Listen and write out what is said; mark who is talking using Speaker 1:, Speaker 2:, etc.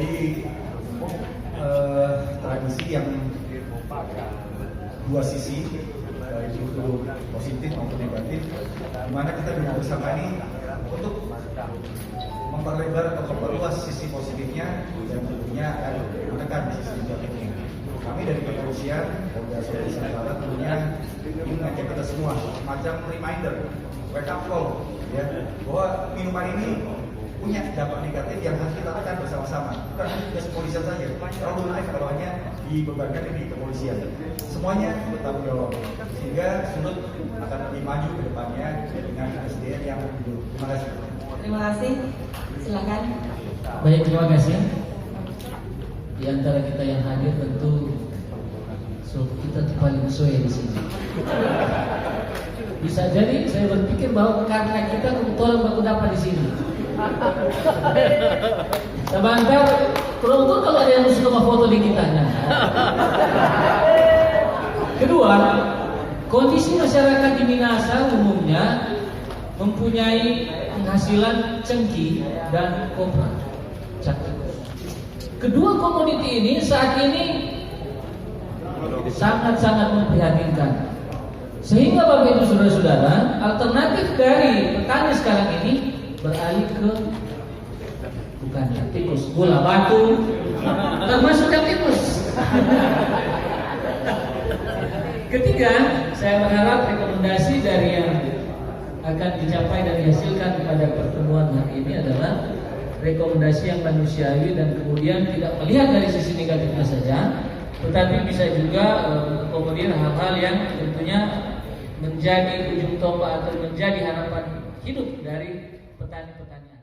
Speaker 1: Jadi tradisi yang dua sisi, baik itu positif maupun negatif, di mana kita bersama ini untuk memperlebar atau memperluas sisi positifnya dan tentunya akan menekan sisi negatifnya. Kami dari kepolisian Polda Sulawesi Selatan tentunya ingin mengajak kita semua semacam reminder, wake up call, ya, bahwa minuman ini punya dampak negatif yang harus kita tekan bersama-sama. Bukan hanya tugas kepolisian saja, terlalu naif kalau hanya dibebankan di kepolisian. Semuanya bertanggung jawab, sehingga Sudut akan lebih maju ke depannya dengan SDM yang unggul. Terima kasih.
Speaker 2: Terima kasih. Silakan.
Speaker 3: Baik, terima kasih. Di antara kita yang hadir tentu kita paling sesuai di sini. Bisa jadi saya berpikir bahwa karena kita kebetulan baru dapat di sini. Sebentar, teruntuk kalau ada yang suka foto di kita. Kedua, kondisi masyarakat di Minahasa umumnya mempunyai penghasilan cengkih dan kopra. Kedua komoditi ini saat ini sangat-sangat memprihatinkan. Sehingga Bapak Ibu Saudara-saudara, alternatif dari petani sekarang ini beralih ke bukan tikus, gula batu, termasuk yang tikus. Ketiga, saya berharap rekomendasi dari yang akan dicapai dan dihasilkan pada pertemuan hari ini adalah rekomendasi yang manusiawi dan kemudian tidak melihat dari sisi negatifnya saja, tetapi bisa juga kemudian hal-hal yang tentunya menjadi ujung tombak atau menjadi harapan hidup dari petani-petani.